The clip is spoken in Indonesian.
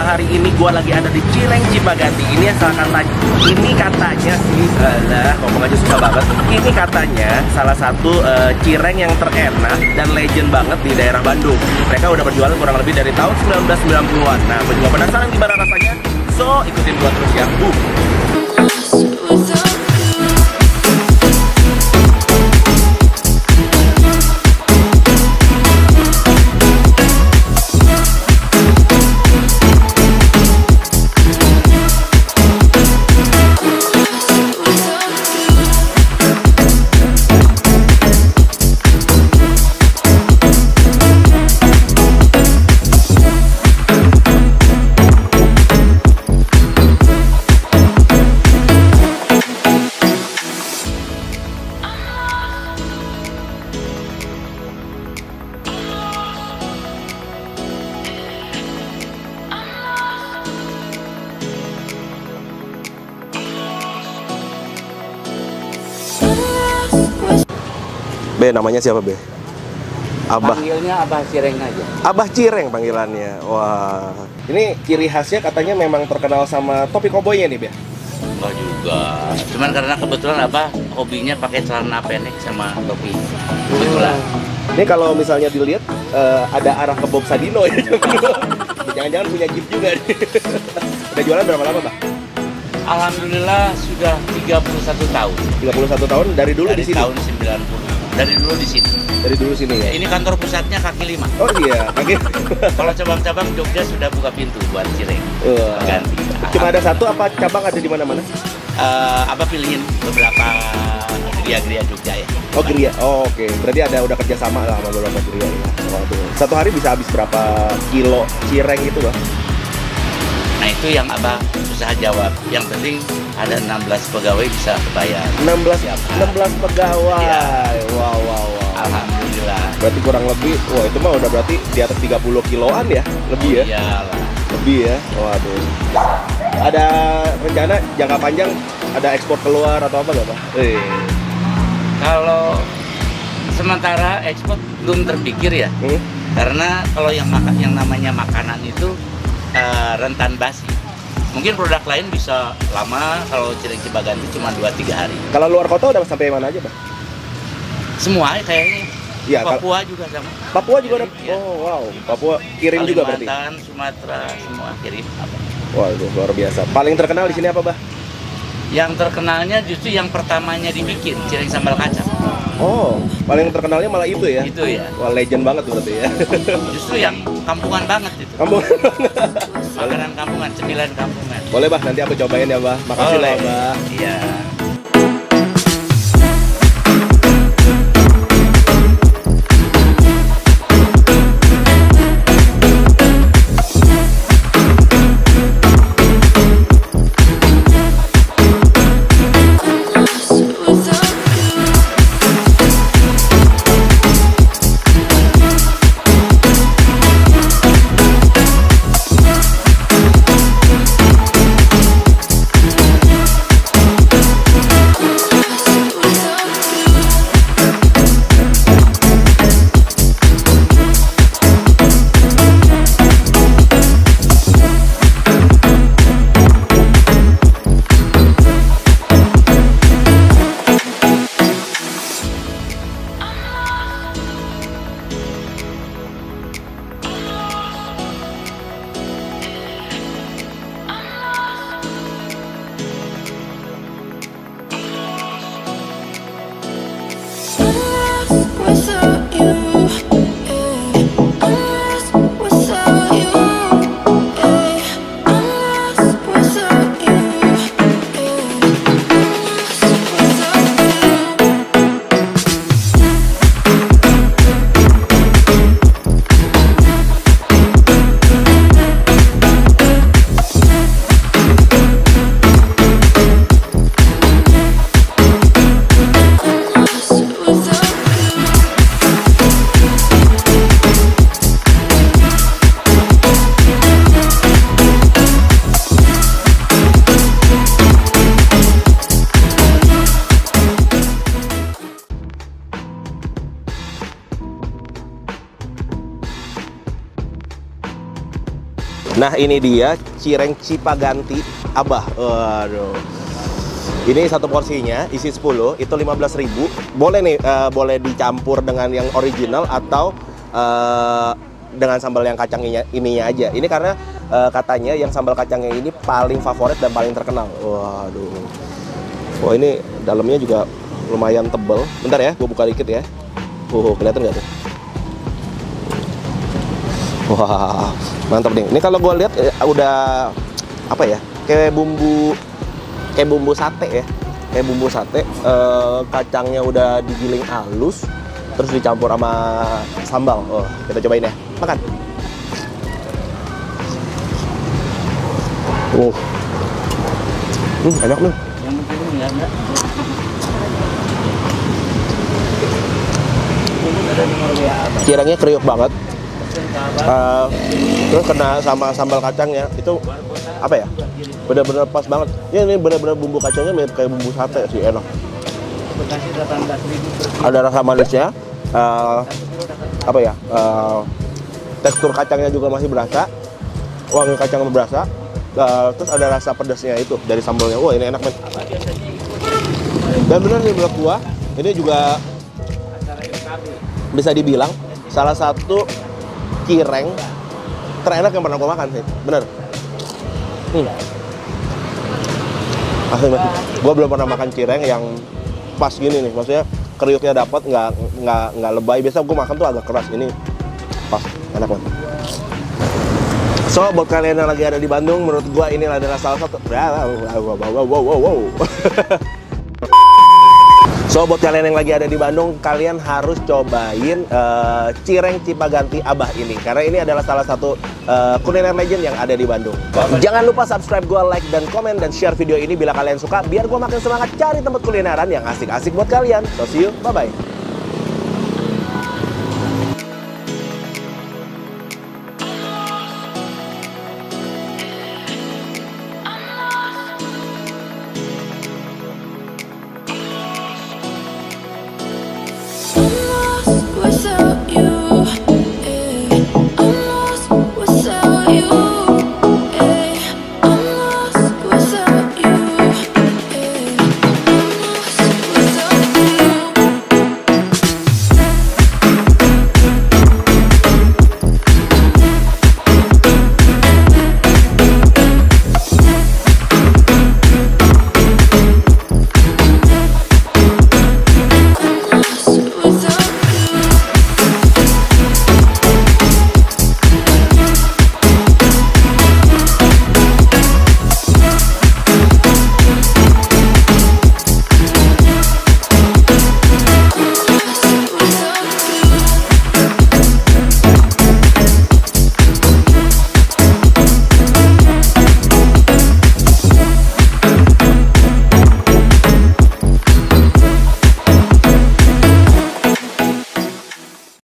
hari ini gue lagi ada di Cireng Cipaganti. Ini asal katanya, ini katanya sih, ngomong aja susah banget. Ini katanya salah satu cireng yang terenak dan legend banget di daerah Bandung. Mereka udah berjualan kurang lebih dari tahun 1990-an. Nah, gue juga penasaran gimana rasanya. So, ikutin gue terus ya. Be, namanya siapa, Be? Abah. Panggilnya Abah Cireng aja. Abah Cireng panggilannya. Wah. Ini ciri khasnya katanya memang terkenal sama topi koboynya nih, Be? Enggak juga. Cuman karena kebetulan Abah hobinya pakai celana pendek sama topi. Kebetulan. Ini kalau misalnya dilihat ada arah ke Bob Sadino ya. Jangan-jangan punya jeep juga nih. Udah jualan berapa lama, Bang? Alhamdulillah sudah 31 tahun. 31 tahun dari dulu di sini. Tahun 90. Dari dulu di sini. Dari dulu sini ya. Ini kantor pusatnya kaki 5. Oh iya, kaki. Kalau cabang-cabang Jogja sudah buka pintu buat Cireng. Ganti. Cuma ada satu apa cabang ada di mana-mana? Abah pilihin beberapa geria-geria Jogja ya. Oh, geria. Oh, oke. Berarti udah kerja sama lah sama beberapa geria ya. Waduh. Satu hari bisa habis berapa kilo cireng itu, Bang? Nah, itu yang Abah usaha jawab. Yang penting ada 16 pegawai bisa bayar. 16 pegawai. Ya. Wow. Alhamdulillah. Berarti kurang lebih, wah itu mah udah berarti di atas 30 kiloan ya? Lebih ya? Iyalah. Lebih ya? Waduh. Ada rencana jangka panjang ada ekspor keluar atau apa nggak, Pak? Kalau sementara ekspor belum terpikir ya. Karena kalau yang namanya makanan itu rentan basi. Mungkin produk lain bisa lama, kalau Cireng Cipaganti cuma 2-3 hari. Kalau luar kota udah sampai mana aja, Pak? Semua kayaknya. Iya, Papua juga sama. Papua juga ada. Ya. Oh, wow. Papua kirim juga berarti. Kalimantan, Sumatera, semua kirim. Wah, itu luar biasa. Paling terkenal di sini apa, Bah? Yang terkenalnya justru yang pertamanya dibikin, cireng sambal kacang. Oh, paling terkenalnya malah itu ya? Itu ya. Wah, legend banget tuh berarti ya. Justru yang kampungan banget itu. Kampungan. Makanan kampungan, cemilan kampungan. Boleh, Bah, nanti aku cobain ya, Bah. Makasih lah, Bah. Iya. Nah ini dia cireng Cipaganti Abah. Waduh. Ini satu porsinya isi 10 itu 15.000. Boleh nih, boleh dicampur dengan yang original atau dengan sambal yang kacangnya ininya aja. Ini karena katanya yang sambal kacangnya ini paling favorit dan paling terkenal. Waduh. Wah ini dalamnya juga lumayan tebel. Bentar ya, gue buka dikit ya. Kelihatan nggak tuh? Wah, mantap nih. Ini kalau gue lihat udah apa ya? Kayak bumbu sate ya. Kayak bumbu sate. Kacangnya udah digiling halus, terus dicampur sama sambal. Oh, kita cobain ya. Makan. Enak nih. Yang penting ya enggak. Cirengnya kriuk banget. Terus kena sama sambal kacangnya itu apa ya? Benar-benar pas banget. Ya, ini benar-benar bumbu kacangnya mirip kayak bumbu sate sih, enak. Ada rasa manisnya. Apa ya? Tekstur kacangnya juga masih berasa. Wangi kacangnya berasa. Terus ada rasa pedasnya itu dari sambalnya. Wah, ini enak men. Dan benar nih menurut gua, ini juga bisa dibilang salah satu cireng terenak yang pernah gua makan sih. Bener. Asli banget. Gua belum pernah makan cireng yang pas gini nih. Maksudnya kriuknya dapat, nggak lebay. Biasa gua makan tuh agak keras. Ini pas, enak banget. So, buat kalian yang lagi ada di Bandung, menurut gua ini adalah salah satu. So, buat kalian yang lagi ada di Bandung, kalian harus cobain cireng Cipaganti Abah ini. Karena ini adalah salah satu kuliner legend yang ada di Bandung. Jangan lupa subscribe gua, like, dan komen, dan share video ini bila kalian suka. Biar gua makin semangat cari tempat kulineran yang asik-asik buat kalian. So, see you, bye-bye.